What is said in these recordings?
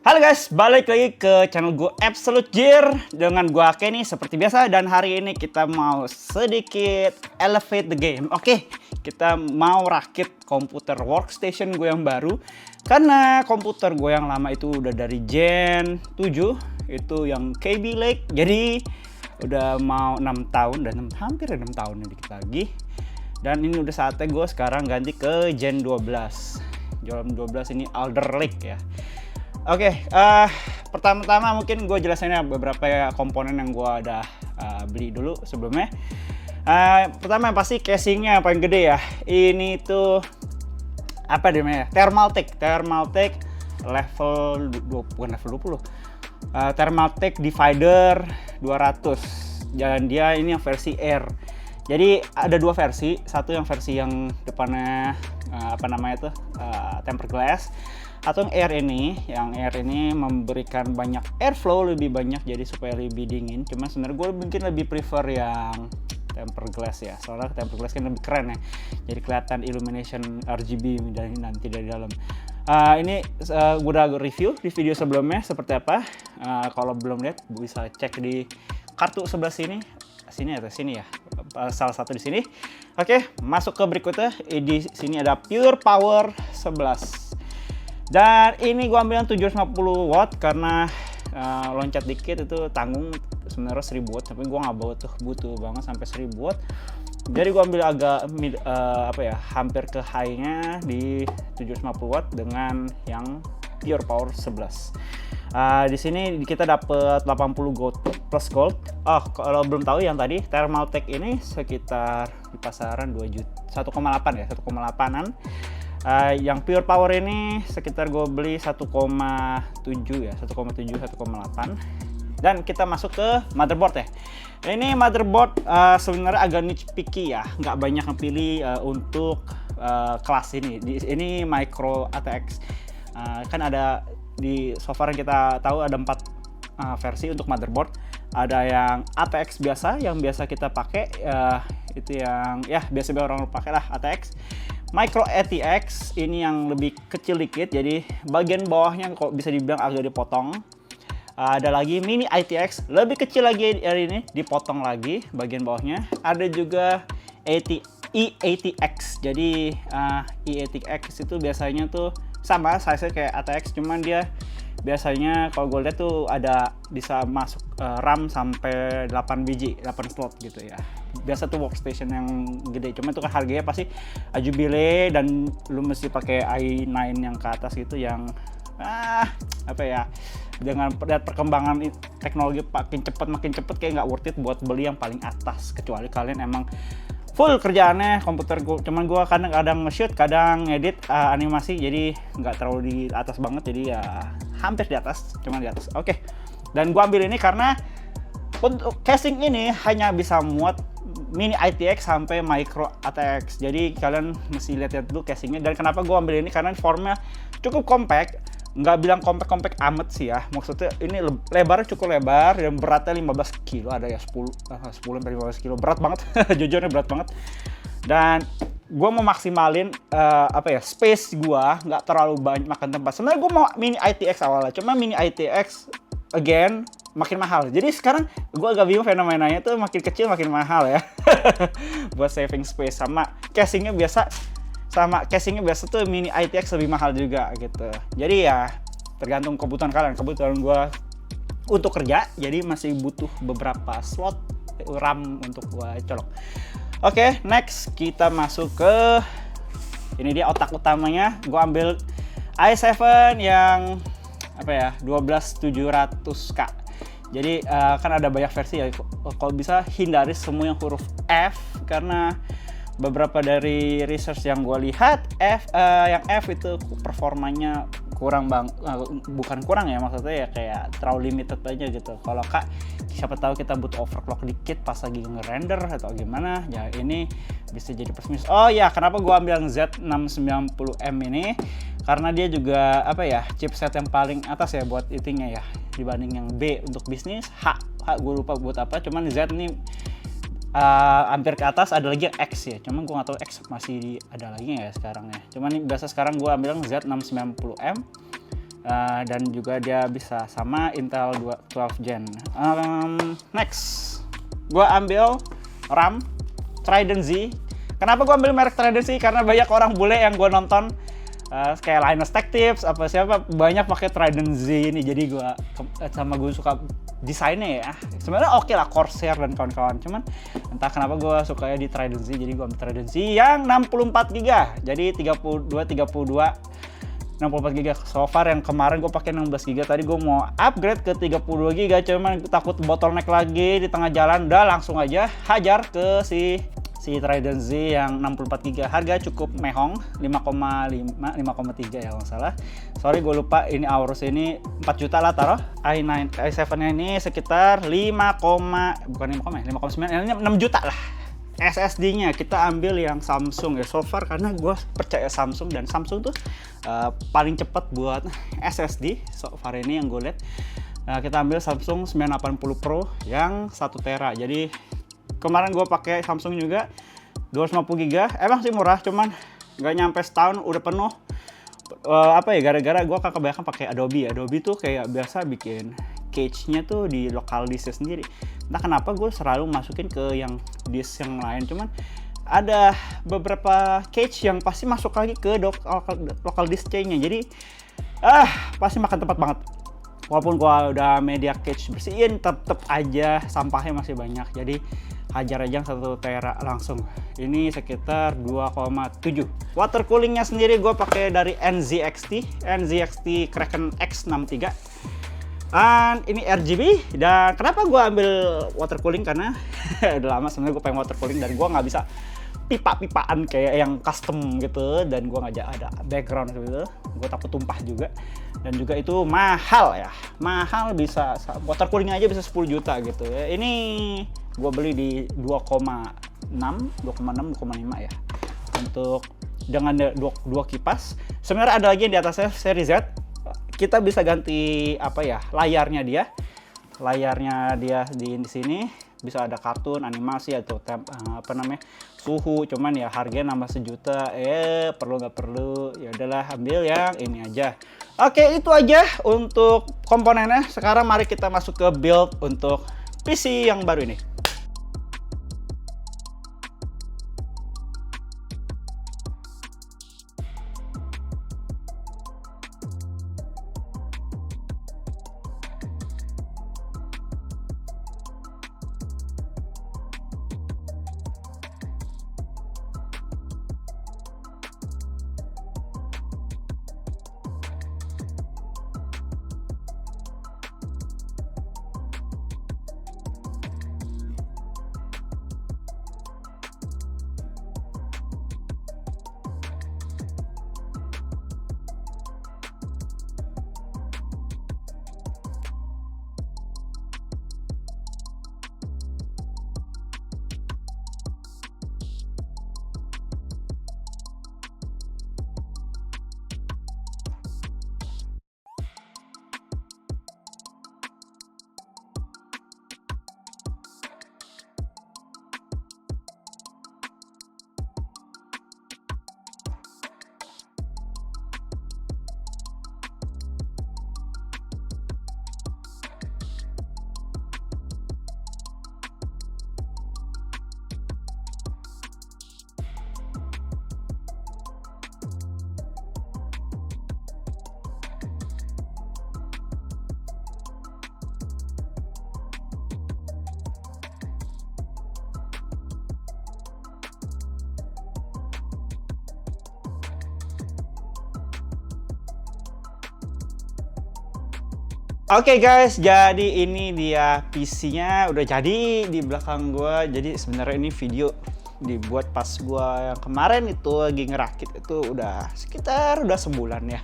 Halo guys, balik lagi ke channel gue Absolute Gear dengan gue Kenny seperti biasa, dan hari ini kita mau sedikit elevate the game. Oke, kita mau rakit komputer workstation gue yang baru karena komputer gue yang lama itu udah dari Gen 7, itu yang KB Lake. Jadi udah mau 6 tahun dan hampir 6 tahun dikit lagi. Dan ini udah saatnya gue sekarang ganti ke Gen 12. Gen 12 ini Alder Lake ya. Oke, pertama-tama mungkin gue jelasinnya beberapa komponen yang gue udah beli dulu sebelumnya. Pertama yang pasti casingnya yang paling gede ya. Ini tuh apa namanya? Thermaltake level 20, bukan level 20. Thermaltake Divider 200. Dan dia ini yang versi Air. Jadi ada dua versi, satu yang versi yang depannya tempered glass, atau yang air ini memberikan banyak airflow, lebih banyak jadi supaya lebih dingin. Cuma sebenarnya gue mungkin lebih prefer yang tempered glass ya, soalnya tempered glass kan lebih keren ya, jadi kelihatan illumination RGB dan nanti dari dalam. Ini gue udah review di video sebelumnya seperti apa. Kalau belum lihat bisa cek di kartu sebelah sini ya, salah satu di sini. Oke, masuk ke berikutnya. Di sini ada Pure Power 11. Dan ini gua ambil yang 750 watt karena loncat dikit itu tanggung, sebenarnya 1000 watt, tapi gua nggak butuh banget sampai 1000 watt. Jadi gua ambil agak hampir ke high-nya di 750 watt dengan yang Pure Power 11. Di sini kita dapat 80 gold plus gold. Kalau belum tahu yang tadi Thermaltake ini sekitar di pasaran 2 juta, 1,8 ya, 1,8an. Yang Pure Power ini sekitar gue beli 1,7 ya, 1,8. Dan kita masuk ke motherboard ya. Ini motherboard sebenarnya agak niche picky ya, nggak banyak yang pilih untuk kelas ini. Ini Micro ATX. Kan ada di software yang kita tahu ada 4 versi untuk motherboard. Ada yang ATX biasa, yang biasa kita pakai, itu yang ya biasa orang pakai lah, ATX. Micro ATX ini yang lebih kecil dikit, jadi bagian bawahnya kok bisa dibilang agak dipotong. Ada lagi Mini ATX, lebih kecil lagi dari ini, dipotong lagi bagian bawahnya. Ada juga eATX, jadi eATX itu biasanya tuh sama size kayak ATX, cuman dia biasanya kalau gue lihat tuh ada bisa masuk RAM sampai 8 biji, 8 slot gitu ya. Biasa tuh workstation yang gede, cuma itu kan harganya pasti ajubile dan lu mesti pakai i9 yang ke atas gitu, yang dengan perkembangan teknologi makin cepet kayak nggak worth it buat beli yang paling atas, kecuali kalian emang full kerjaannya komputer. Cuman gue kadang nge-shoot, kadang ngedit animasi, jadi nggak terlalu di atas banget, jadi ya hampir di atas, cuman di atas. Oke. Dan gue ambil ini karena untuk casing ini hanya bisa muat Mini ATX sampai Micro ATX. Jadi kalian mesti lihat dulu casingnya. Dan kenapa gue ambil ini, karena formnya cukup compact. Nggak bilang compact amat sih ya, maksudnya ini lebarnya cukup lebar dan beratnya 15 kilo, ada ya 10 sampai 15 kilo, berat banget. Jujurnya berat banget. Dan gue mau maksimalin space gue, nggak terlalu banyak makan tempat. Sebenarnya gue mau Mini ATX awalnya, cuma Mini ATX again makin mahal. Jadi sekarang gue agak bingung, fenomenanya tuh makin kecil makin mahal ya. Buat saving space. Sama casingnya biasa tuh Mini ATX lebih mahal juga gitu. Jadi ya tergantung kebutuhan kalian. Kebutuhan gue untuk kerja, jadi masih butuh beberapa slot RAM untuk gue colok. Oke, next kita masuk ke ini, dia otak utamanya. Gue ambil i7 yang 12700K. Jadi kan ada banyak versi ya. Kalau bisa hindari semua yang huruf F, karena beberapa dari research yang gue lihat yang F itu performanya bukan kurang ya, maksudnya ya kayak terlalu limited aja gitu. Kalau siapa tahu kita butuh overclock dikit pas lagi nge-render atau gimana, ya ini bisa jadi plus minus. Oh ya, kenapa gue ambil yang Z690M ini? Karena dia juga chipset yang paling atas ya buat itunya ya, dibanding yang B untuk bisnis. H gue lupa buat apa, cuman Z ini hampir ke atas. Ada lagi yang X ya, cuman gue nggak tahu X masih ada lagi ya sekarang ya. Cuman biasa sekarang gue ambil yang Z690M. dan juga dia bisa sama Intel 12 Gen. Next, gue ambil RAM Trident Z. Kenapa gue ambil merek Trident Z? Karena banyak orang bule yang gue nonton kayak Linus Tech Tips apa siapa banyak pakai Trident Z ini, jadi gue suka desainnya ya. Sebenarnya oke lah Corsair dan kawan-kawan, cuman entah kenapa gue suka di Trident Z, jadi gue ambil Trident Z yang 64 GB. Jadi 32 64 GB. So far yang kemarin gue pakai 16 GB, tadi gue mau upgrade ke 32 GB, cuman takut bottleneck lagi di tengah jalan. Udah langsung aja hajar ke si Trident Z yang 64 GB. Harga cukup mehong, 5,3 ya kalau nggak salah. Sorry gue lupa, ini hours ini 4 juta lah taruh. i7 nya ini sekitar 5,9, ini 6 juta lah. SSD-nya kita ambil yang Samsung ya so far, karena gue percaya Samsung, dan Samsung tuh paling cepat buat SSD so far ini yang gue lihat. Kita ambil Samsung 980 Pro yang 1 tera. Jadi kemarin gue pakai Samsung juga 250 GB, emang sih murah, cuman nggak nyampe setahun udah penuh. Gara-gara gue kebanyakan pakai Adobe tuh kayak biasa bikin cache-nya tuh di local disk sendiri. Entah kenapa gue selalu masukin ke yang disk yang lain, cuman ada beberapa cache yang pasti masuk lagi ke local disk C-nya. Jadi pasti makan tempat banget. Walaupun gue udah media cache bersihin, tetep aja sampahnya masih banyak. Jadi hajar aja 1 tera langsung. Ini sekitar 2,7. Water coolingnya sendiri gue pakai dari NZXT Kraken X63. Dan ini RGB. Dan kenapa gue ambil water cooling? Karena udah lama sebenarnya gue pengen water cooling, dan gue nggak bisa pipa-pipaan kayak yang custom gitu, dan gue nggak ada background gitu. Gue takut tumpah juga, dan juga itu mahal ya. Mahal, bisa water cooling aja bisa 10 juta gitu ya. Ini gue beli di 2,5 ya untuk dengan dua kipas. Sebenarnya ada lagi yang di atasnya seri Z. Kita bisa ganti layarnya dia di sini bisa ada kartun, animasi, atau suhu. Cuman ya harganya nambah 1 juta. Perlu nggak perlu, ya udahlah ambil yang ini aja. Oke, itu aja untuk komponennya. Sekarang mari kita masuk ke build untuk PC yang baru ini. Oke guys, jadi ini dia PC-nya udah jadi di belakang gua. Jadi sebenarnya ini video dibuat pas gua yang kemarin itu lagi ngerakit, itu udah sekitar sebulan ya.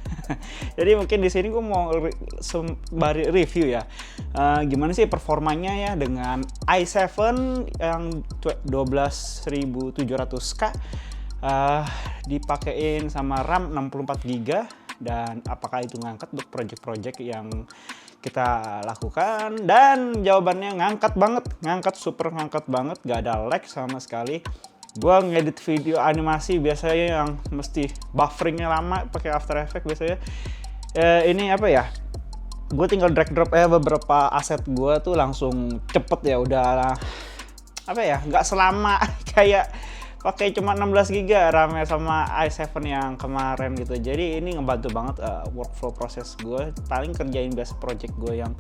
Jadi mungkin di sini gua mau sembari review ya. Gimana sih performanya ya dengan i7 yang 12700K dipakein sama RAM 64 GB, dan apakah itu ngangkat untuk project-project yang kita lakukan. Dan jawabannya ngangkat banget, super ngangkat banget, gak ada lag sama sekali. Gua ngedit video animasi biasanya yang mesti bufferingnya lama pakai After Effects biasanya, Ini apa ya, gue tinggal drag drop beberapa aset gue tuh langsung cepet ya, udah apa ya, nggak selama kayak pakai cuma 16 GB RAM sama i7 yang kemarin gitu. Jadi ini ngebantu banget workflow proses gue. Paling kerjain biasa project gue yang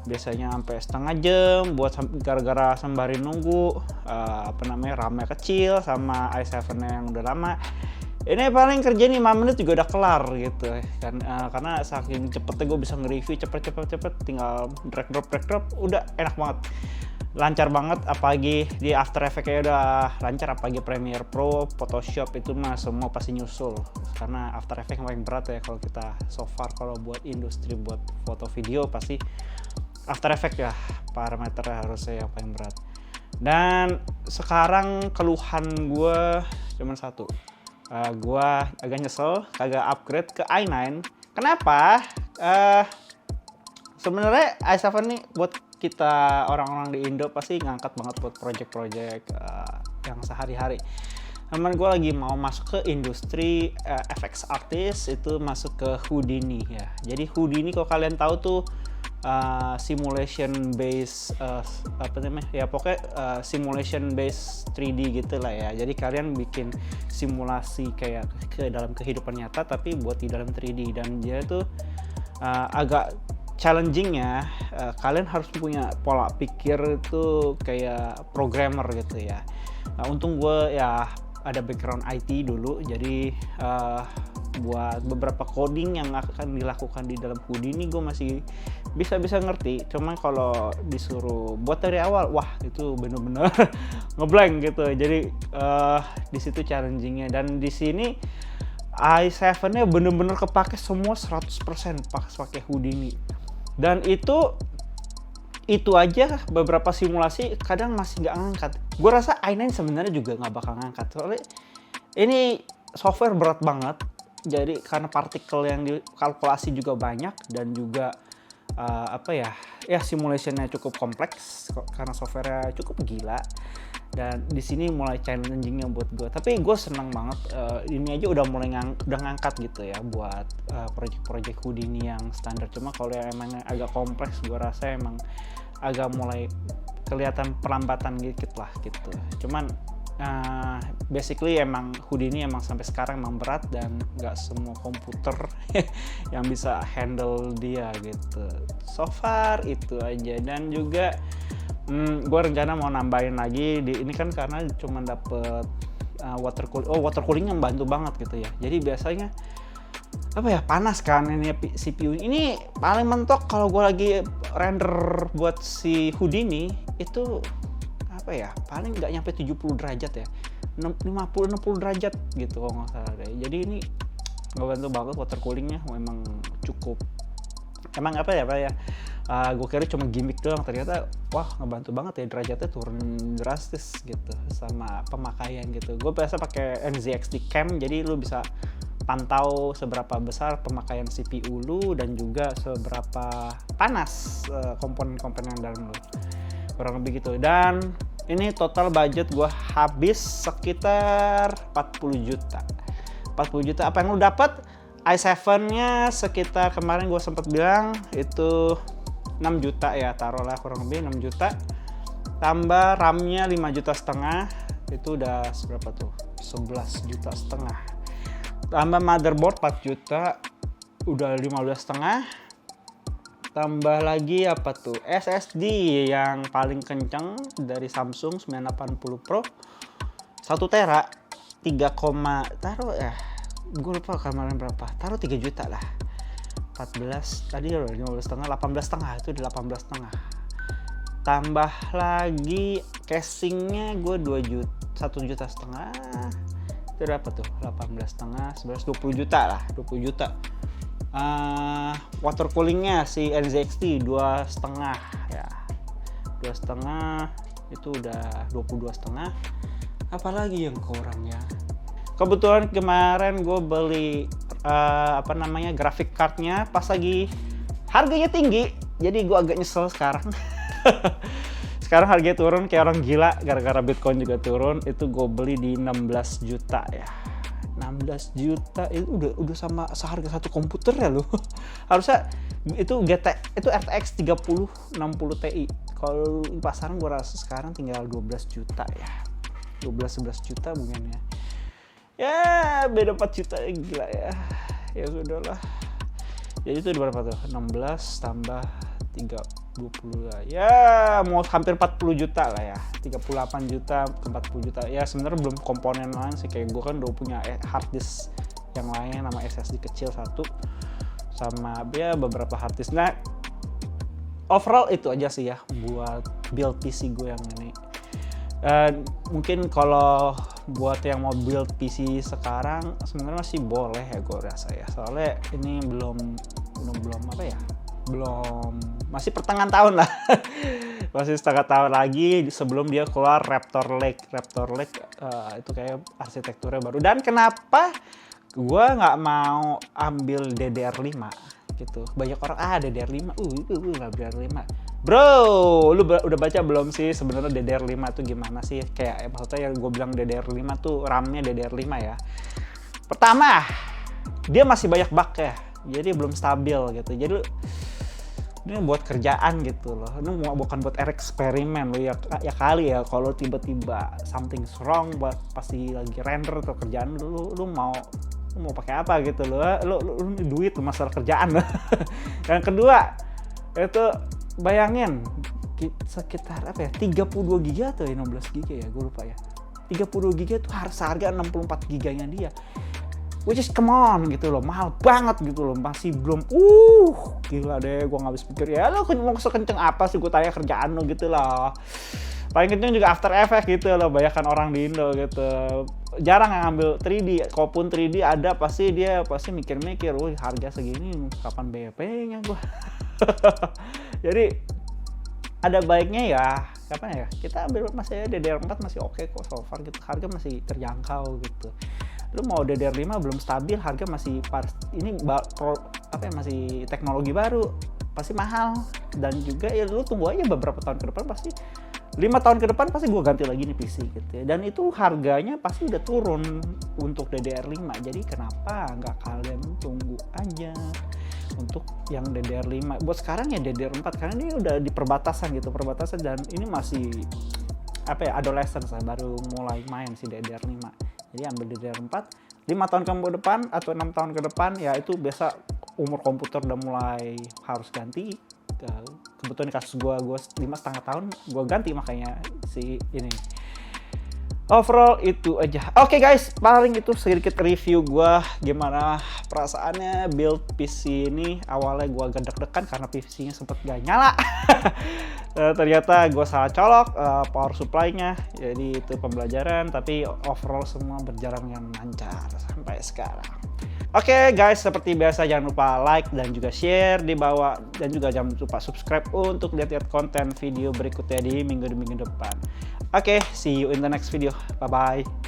biasanya sampai setengah jam buat gara-gara sembari nunggu RAM-nya kecil sama i7 yang udah lama. Ini paling kerja nih 5 menit juga udah kelar gitu kan, karena saking cepetnya gue bisa nge-review cepet, tinggal drag drop udah enak banget, lancar banget. Apalagi di After Effects-nya udah lancar, apalagi Premiere Pro, Photoshop itu mah semua pasti nyusul, karena After Effects yang paling berat ya kalau kita so far. Kalau buat industri buat foto video pasti After Effects ya parameternya harusnya yang paling berat. Dan sekarang keluhan gue cuma satu, gue agak nyesel kagak upgrade ke i9. Kenapa? Sebenarnya i7 nih buat kita orang-orang di Indo pasti ngangkat banget buat project-project yang sehari-hari. Temen gue lagi mau masuk ke industri FX artist, itu masuk ke Houdini ya. Jadi Houdini kalau kalian tahu tuh simulation base apa namanya ya, pokoknya simulation base 3D gitu lah ya. Jadi kalian bikin simulasi kayak ke dalam kehidupan nyata tapi buat di dalam 3D, dan dia tuh agak challenging-nya, kalian harus punya pola pikir itu kayak programmer gitu ya. Untung gue ya ada background IT dulu, jadi buat beberapa coding yang akan dilakukan di dalam Houdini gue masih bisa ngerti. Cuma kalau disuruh buat dari awal, wah itu bener-bener ngeblank gitu. Jadi di situ challengingnya, dan di sini i7-nya bener-bener kepake semua 100% pakai Houdini. Dan itu aja beberapa simulasi kadang masih nggak ngangkat. Gue rasa i9 sebenarnya juga nggak bakal ngangkat, soalnya ini software berat banget. Jadi karena partikel yang dikalkulasi juga banyak, dan juga simulationnya cukup kompleks karena softwarenya cukup gila. Dan di sini mulai challengingnya buat gue. Tapi gue senang banget, ini aja udah mulai udah ngangkat gitu ya buat project-project Houdini yang standar. Cuma kalau yang emang agak kompleks, gue rasa emang agak mulai kelihatan perlambatan dikit lah gitu. Cuman basically emang Houdini emang sampai sekarang emang berat, dan nggak semua komputer yang bisa handle dia gitu. So far itu aja. Dan juga gue rencana mau nambahin lagi ini kan, karena cuma dapet water cooling yang bantu banget gitu ya. Jadi biasanya panas kan ini CPU ini paling mentok kalau gue lagi render buat si Houdini itu paling nggak nyampe 70 derajat ya, 50-60 derajat gitu kalau nggak salah deh. Jadi ini nggak bantu banget water coolingnya, memang cukup gue kira cuma gimmick doang, ternyata wah ngebantu banget ya, derajatnya turun drastis gitu sama pemakaian gitu. Gue biasa pakai NZXT Cam, jadi lu bisa pantau seberapa besar pemakaian CPU lu dan juga seberapa panas komponen-komponen yang dalam lu, kurang lebih gitu. Dan ini total budget gue habis sekitar 40 juta. Apa yang lu dapat? i7-nya sekitar kemarin gue sempat bilang itu 6 juta ya, taruhlah kurang lebih 6 juta. Tambah RAM-nya 5,5 juta, itu udah seberapa tuh? 11,5 juta. Tambah motherboard 4 juta, udah 15,5. Tambah lagi SSD yang paling kenceng dari Samsung 980 Pro 1 tera gue lupa kemarin berapa, taruh 3 juta lah. 14 tadi udah 15,5, 18,5, itu udah 18,5. Tambah lagi casingnya gue 2 juta, 1,5 juta. Itu berapa tuh? 18,5, 11, 20 juta lah, 20 juta. Water coolingnya si NZXT 2,5 ya, 2,5 itu udah 22,5. Apalagi yang kurang ya, kebetulan kemarin gue beli graphic cardnya pas lagi harganya tinggi, jadi gue agak nyesel sekarang. Sekarang harganya turun kayak orang gila gara-gara Bitcoin juga turun. Itu gue beli di 16 juta ya, 16 juta itu udah sama seharga satu komputer ya lo. Harusnya itu itu RTX 3060 Ti. Kalau di pasaran gue rasa sekarang tinggal 12 juta ya. 12-11 juta mungkin ya. Ya beda 4 juta ya, gila ya. Ya sudahlah. Jadi itu berapa tuh? 16 tambah 20 lah. Ya mau hampir 40 juta lah ya. 38 juta ke 40 juta. Ya sebenarnya belum komponen lain sih, kayak gue kan udah punya hard disk yang lain sama SSD kecil satu sama ya beberapa hard disk. Nah, overall itu aja sih ya buat build PC gue yang ini. Mungkin kalau buat yang mau build PC sekarang sebenarnya masih boleh ya gue rasa ya. Soalnya ini belum apa ya? Belum, masih pertengahan tahun lah. Masih setengah tahun lagi sebelum dia keluar Raptor Lake itu kayak arsitekturnya baru. Dan kenapa gue nggak mau ambil DDR5 gitu? Banyak orang DDR5 nggak DDR5. Bro, lu udah baca belum sih sebenarnya DDR5 tuh gimana sih? Kayak maksudnya yang gue bilang DDR5 tuh RAM-nya DDR5 ya. Pertama, dia masih banyak bug ya. Jadi belum stabil gitu. Jadi ini buat kerjaan gitu loh. Ini bukan buat eksperimen lo ya kali ya. Kalau tiba-tiba something's wrong buat pasti lagi render atau kerjaan lu mau pakai apa gitu loh. Lu duit lo, masalah kerjaan. Yang kedua itu bayangin sekitar apa ya? 32 GB atau 16 GB ya, gue lupa ya. 32 GB itu harga 64 GB-nya dia. Which is come on gitu loh, mahal banget gitu loh, masih belum gila deh, gue gak habis pikir ya lo mau sekenceng apa sih gue tanya kerjaan lo gitu loh. Paling kenceng juga After Effects gitu loh, banyakan orang di Indo gitu, jarang yang ngambil 3D, kalaupun 3D ada pasti mikir-mikir, harga segini kapan BP-nya gue. Jadi ada baiknya ya, kapan ya, kita ambil masih DDR4 masih oke kok so far gitu, harga masih terjangkau gitu. Lu mau DDR5 belum stabil, harga masih masih teknologi baru, pasti mahal. Dan juga ya lu tunggu aja beberapa tahun ke depan, pasti 5 tahun ke depan pasti gue ganti lagi nih PC gitu ya. Dan itu harganya pasti udah turun untuk DDR5. Jadi kenapa nggak kalian tunggu aja untuk yang DDR5? Buat sekarang ya DDR4, karena ini udah di perbatasan dan ini masih adolescence lah, baru mulai main si DDR5. Jadi ambil DDR4 5 tahun ke depan atau 6 tahun ke depan ya, itu biasa umur komputer udah mulai harus ganti. Kebetulan kasus gue 5,5 tahun gue ganti, makanya si ini. Overall itu aja. Oke guys, paling itu sedikit review gue gimana perasaannya build PC ini. Awalnya gue agak deg-degan karena PC-nya sempet gak nyala. Ternyata gue salah colok power supply-nya. Jadi itu pembelajaran, tapi overall semua berjalan dengan lancar sampai sekarang. Oke guys, seperti biasa jangan lupa like dan juga share di bawah, dan juga jangan lupa subscribe untuk lihat konten video berikutnya di minggu depan. Oke, see you in the next video. Bye bye.